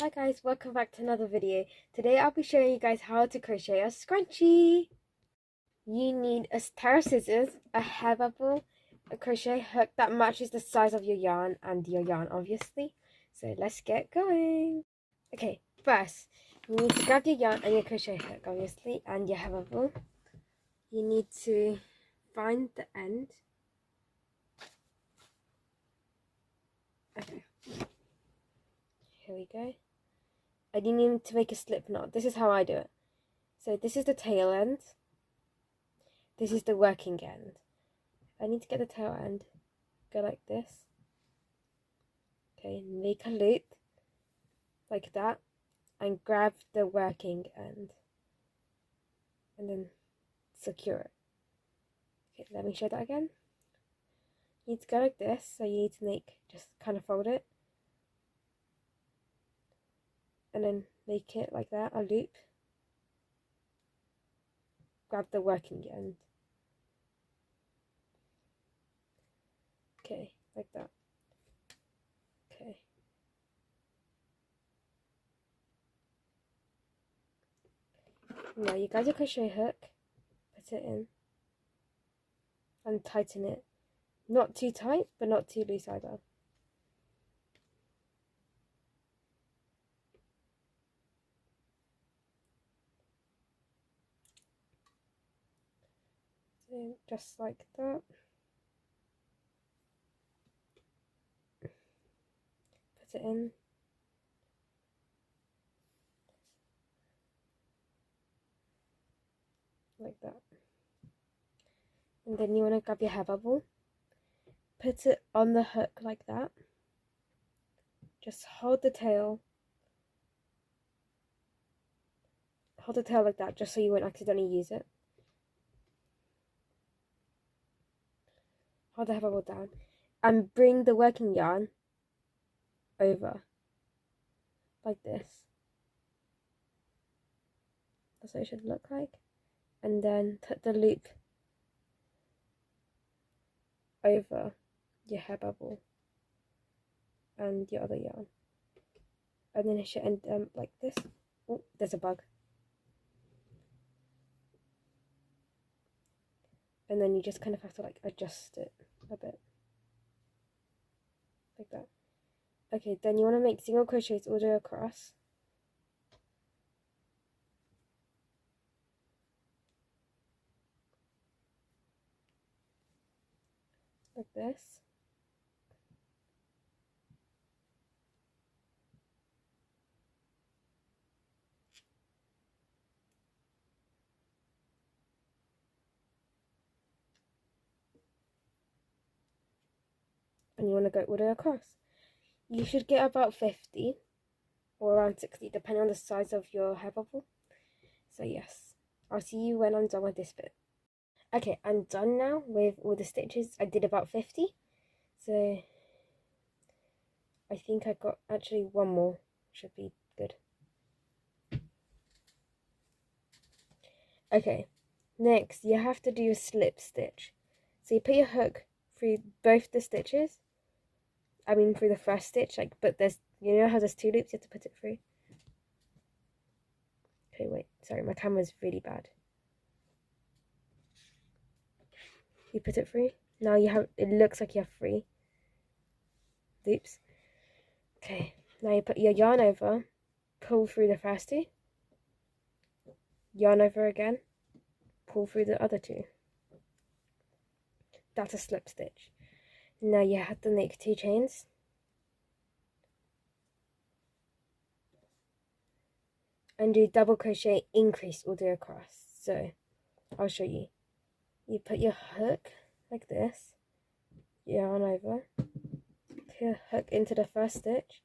Hi guys, welcome back to another video. Today I'll be showing you guys how to crochet a scrunchie. You need a pair of scissors, a hair bubble, a crochet hook that matches the size of your yarn and your yarn obviously. So let's get going. Okay, first you need to grab your yarn and your crochet hook obviously and your hair bubble. You need to find the end. Okay, here we go. And you need to make a slip knot. This is how I do it. So this is the tail end. This is the working end. I need to get the tail end. Go like this. Okay, make a loop like that and grab the working end and then secure it. Okay, let me show that again. You need to go like this, so you need to just kind of fold it and then make it like that, a loop. Grab the working end. Okay, like that. Okay. Now you grab your crochet hook, put it in, and tighten it. Not too tight, but not too loose either. So just like that. Put it in. Like that. And then you want to grab your hair bubble, put it on the hook like that. Just hold the tail like that, just so you won't accidentally use it. Hold the hair bubble down and bring the working yarn over like this. That's what it should look like. And then put the loop over your hair bubble and your other yarn. And then it should end like this. Oh, there's a bug. And then you just kind of have to like adjust it a bit. Like that. Okay, then you want to make single crochets all the way across. Like this. And you want to go all the way across. You should get about 50 or around 60 depending on the size of your hair bubble. So yes, I'll see you when I'm done with this bit. Okay, I'm done now with all the stitches. I did about 50, so I think I got actually one more, should be good. Okay, next you have to do a slip stitch. So you put your hook through both the stitches. I mean through the first stitch, but there's, you know how there's two loops, you have to put it through. Okay, wait, sorry, my camera's really bad. You put it through. Now you have, it looks like you have 3 loops. Okay, now you put your yarn over, pull through the first 2, yarn over again, pull through the other 2. That's a slip stitch. Now you have to make 2 chains. And do double crochet increase all the way across. So I'll show you. You put your hook like this, yarn over, put your hook into the first stitch,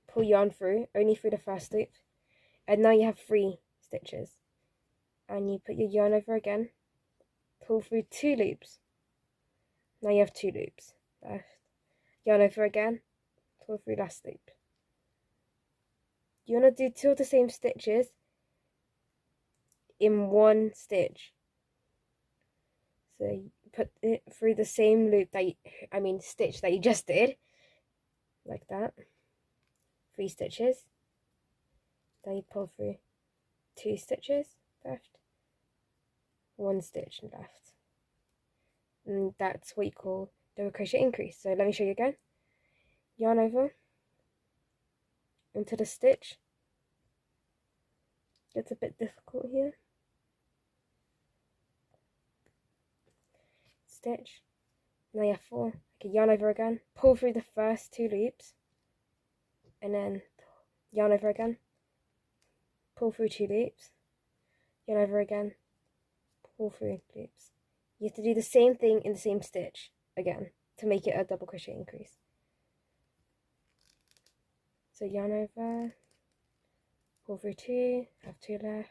pull yarn through, only through the first loop, and now you have 3 stitches. And you put your yarn over again, pull through 2 loops. Now you have 2 loops left. Yarn over again, pull through last loop. You want to do 2 of the same stitches in 1 stitch. So you put it through the same loop stitch that you just did, like that. 3 stitches, Then you pull through 2 stitches left, 1 stitch left, and that's what you call double crochet increase. So let me show you again. Yarn over into the stitch. It's a bit difficult here. Stitch. Now you have 4. Okay, yarn over again. Pull through the first 2 loops, and then yarn over again. Pull through 2 loops. Yarn over again. Pull through loops. You have to do the same thing in the same stitch again to make it a double crochet increase. So yarn over, pull through 2, have 2 left,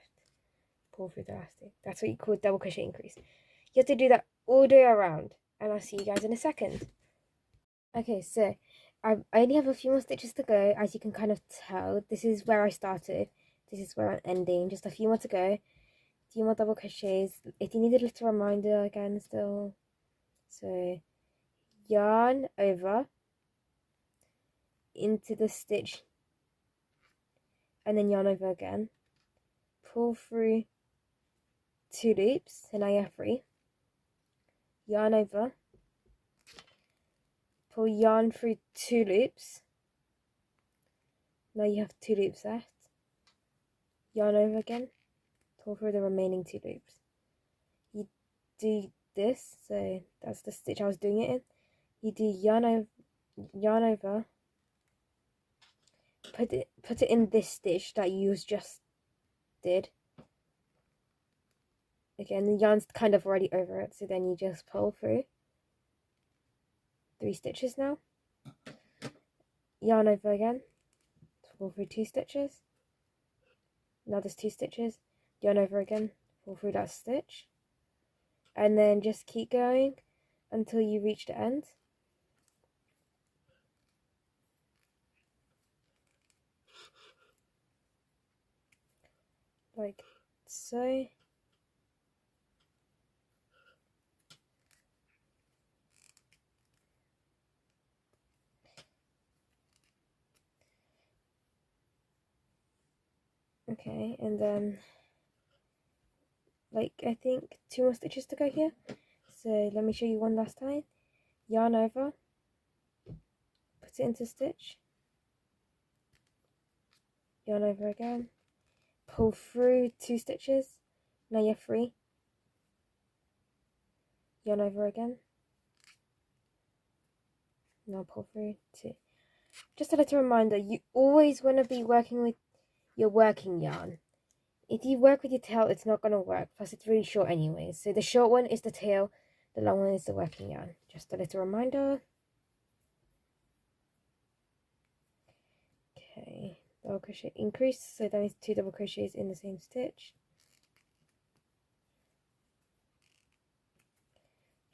pull through the last 2. That's what you call double crochet increase. You have to do that all the way around, and I'll see you guys in a second. Okay, so I only have a few more stitches to go. As you can kind of tell, this is where I started, this is where I'm ending, just a few more to go. A few more double crochets. If you need a little reminder again still, so yarn over into the stitch, and then yarn over again, pull through 2 loops, so now you have 3, yarn over, pull yarn through 2 loops, now you have 2 loops left, yarn over again, pull through the remaining 2 loops. You do this, so that's the stitch I was doing it in. You do yarn over, put it in this stitch that you just did. Again, the yarn's kind of already over it, so then you just pull through 3 stitches now. Yarn over again, pull through 2 stitches. Now there's 2 stitches. Yarn over again, pull through that stitch, and then just keep going until you reach the end. Like so. Okay, and then like I think 2 more stitches to go here. So let me show you one last time. Yarn over, put it into stitch, yarn over again, pull through 2 stitches, now you're free, yarn over again, now pull through 2. Just a little reminder, you always want to be working with your working yarn. If you work with your tail, it's not going to work, plus it's really short anyways. So the short one is the tail, the long one is the working yarn. Just a little reminder. Okay, double crochet increase, so that is 2 double crochets in the same stitch.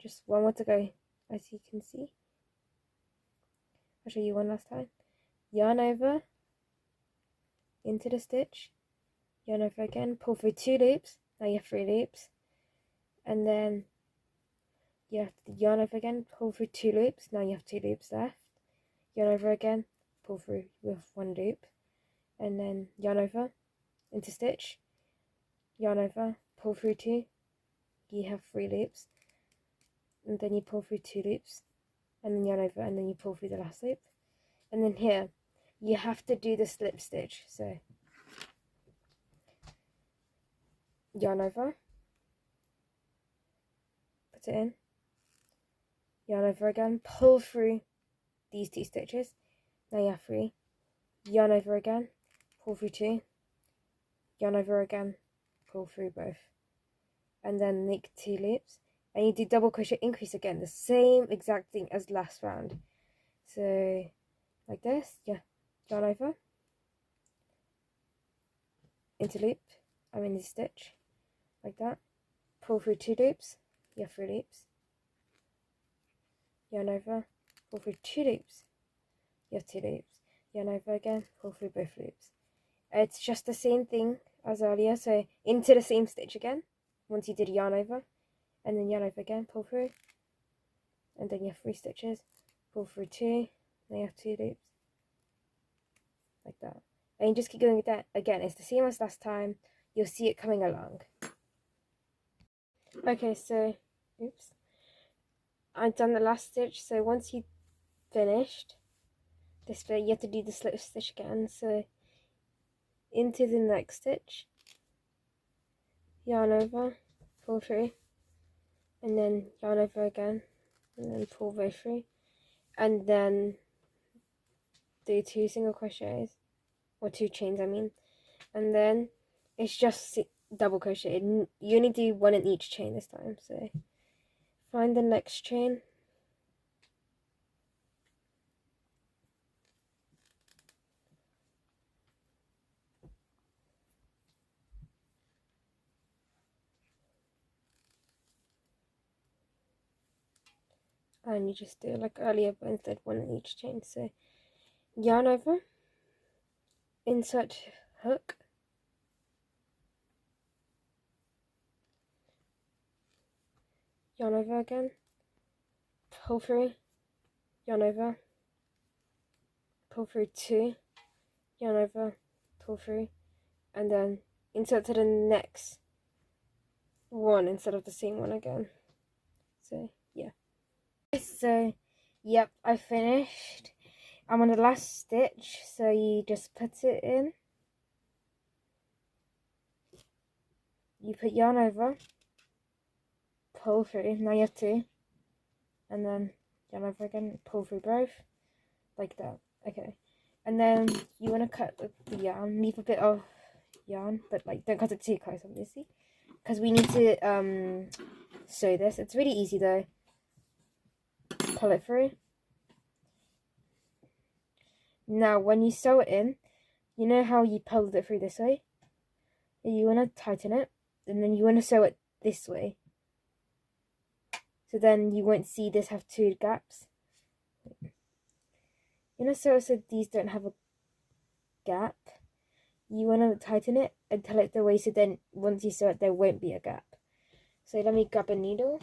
Just 1 more to go, as you can see. I'll show you one last time. Yarn over into the stitch, yarn over again, pull through 2 loops, now you have 3 loops, and then you have to yarn over again, pull through 2 loops, now you have 2 loops left, yarn over again, pull through with 1 loop, and then yarn over into stitch, yarn over, pull through 2, you have 3 loops, and then you pull through 2 loops, and then yarn over, and then you pull through the last loop, and then here you have to do the slip stitch. So yarn over, put it in, yarn over again, pull through these 2 stitches, now you have 3, yarn over again, pull through 2, yarn over again, pull through both, and then make 2 loops, and you do double crochet increase again, the same exact thing as last round. So like this, yeah, yarn over into loop, I'm in the stitch like that, pull through 2 loops, you have 3 loops, yarn over, pull through 2 loops, you have 2 loops, yarn over again, pull through both loops. It's just the same thing as earlier, so into the same stitch again once you did yarn over, and then yarn over again, pull through, and then you have 3 stitches, pull through 2, now you have 2 loops like that, and you just keep going with that again. It's the same as last time. You'll see it coming along. Okay, so oops, I've done the last stitch. So once you finished this bit, you have to do the slip stitch again. So into the next stitch, yarn over, pull through, and then yarn over again, and then pull right through, and then do 2 single crochets, or 2 chains I mean, and then it's just double crochet. You only do 1 in each chain this time. So find the next chain, and you just do like earlier, but instead 1 in each chain. So yarn over, insert hook, yarn over again, pull through, yarn over, pull through 2, yarn over, pull through, and then insert to the next one instead of the same one again. So yeah. So yep, I finished. I'm on the last stitch, so you just put it in, you put yarn over, pull through, now you have 2, and then yarn over again, pull through both, like that. Okay, and then you want to cut the yarn, leave a bit of yarn, but like don't cut it too close obviously, because we need to sew this. It's really easy though. Pull it through. Now when you sew it in, you know how you pulled it through this way? You want to tighten it, and then you want to sew it this way, so then you won't see this have 2 gaps. You know, so these don't have a gap. You want to tighten it until it's the way, so then once you sew it, there won't be a gap. So let me grab a needle.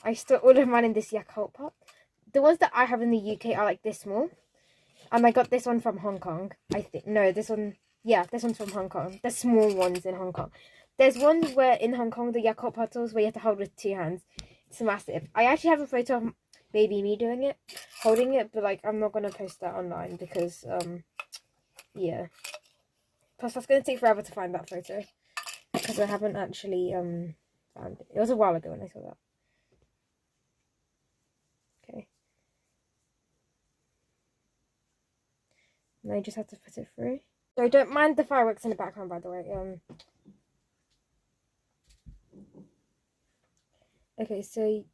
I store all of mine in this Yakult pot. The ones that I have in the UK are like this small, and I got this one from Hong Kong. I think no, this one, yeah, this one's from Hong Kong. The small ones in Hong Kong. There's ones where in Hong Kong the Yakult bottles where you have to hold with 2 hands. It's massive. I actually have a photo of baby me doing it, holding it, but like I'm not gonna post that online because yeah. Plus that's gonna take forever to find that photo because I haven't actually found it. It was a while ago when I saw that. Okay. Now you just have to put it through. So don't mind the fireworks in the background, by the way. Okay, so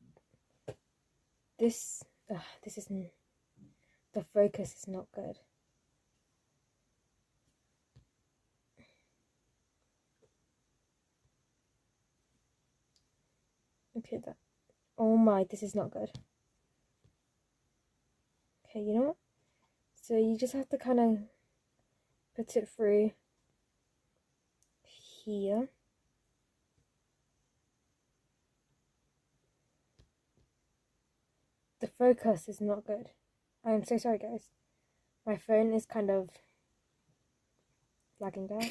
this isn't, the focus is not good. Okay, that, oh my, this is not good. Okay, you know what? So you just have to kind of put it through here. The focus is not good. I am so sorry, guys. My phone is kind of lagging down.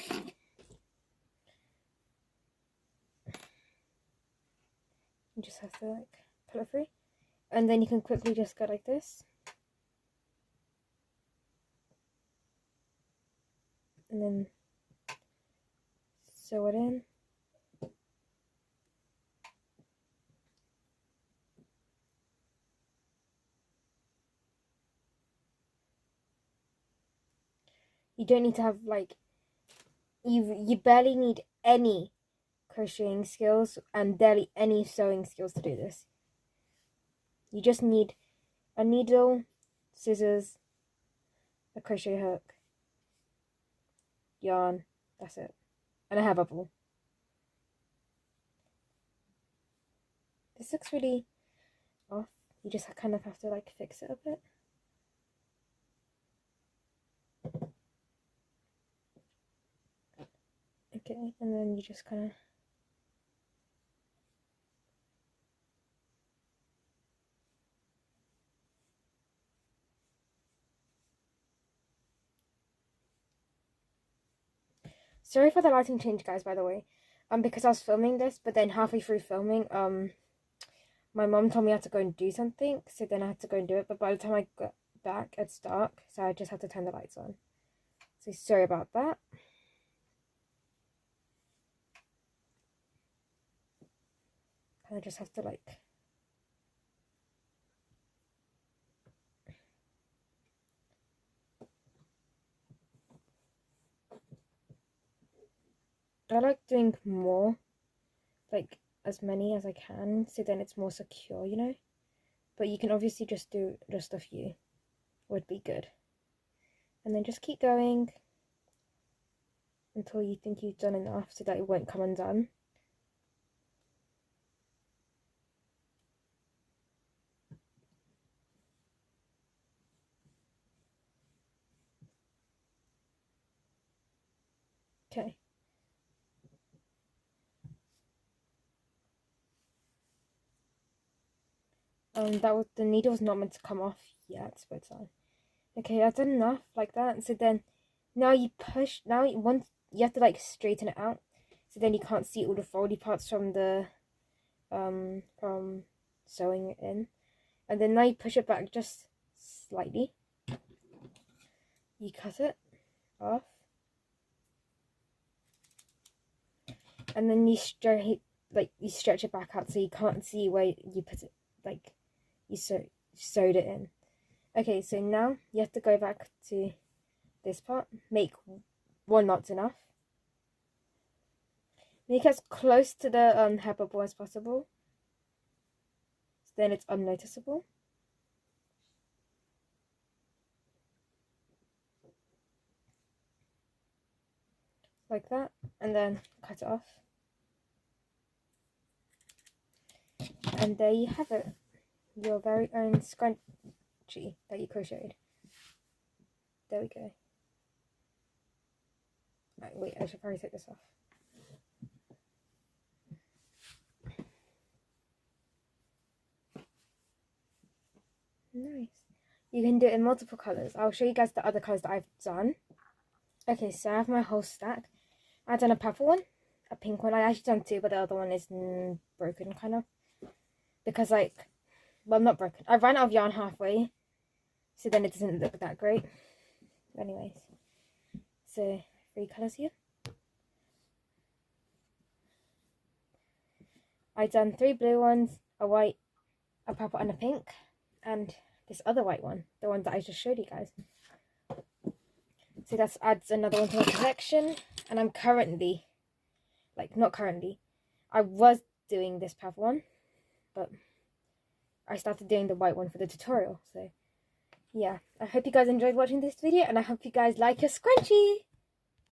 You just have to like pull it through, and then you can quickly just go like this, and then sew it in. You don't need to have like, you barely need any crocheting skills and barely any sewing skills to do this. You just need a needle, scissors, a crochet hook, yarn, that's it, and a hair bubble. This looks really off. You just kind of have to like fix it a bit. Okay, and then you just kind of Sorry for the lighting change, guys, by the way. Because I was filming this, but then halfway through filming, my mom told me I had to go and do something, so then I had to go and do it. But by the time I got back, it's dark, so I just had to turn the lights on. So sorry about that. I just have to like... I like doing more, like as many as I can, so then it's more secure, you know? But you can obviously just do just a few, would be good. And then just keep going until you think you've done enough so that it won't come undone. Okay. That was, the needle was not meant to come off yet, but it's on. Okay, I've done enough like that. So then, now you push. Now you have to like straighten it out. So then you can't see all the foldy parts from the from sewing it in. And then now you push it back just slightly. You cut it off. And then you stretch it back out so you can't see where you put it, like you sewed it in. Okay, so now you have to go back to this part. Make one knot enough. Make as close to the hair bubble as possible. So then it's unnoticeable. Like that. And then cut it off. And there you have it. Your very own scruncie that you crocheted. There we go. Right, wait, I should probably take this off. Nice. You can do it in multiple colours. I'll show you guys the other colours that I've done. Okay, so I have my whole stack. I've done a purple one, a pink one. I actually done two, but the other one is broken, kind of. Because, like, well, not broken. I ran out of yarn halfway, so then it doesn't look that great. Anyways, so 3 colours here. I done 3 blue ones, a white, a purple, and a pink, and this other white one, the one that I just showed you guys. So that adds another one to my collection. And I'm currently, like, not currently, I was doing this purple one, but I started doing the white one for the tutorial. So yeah, I hope you guys enjoyed watching this video, and I hope you guys like your scrunchie.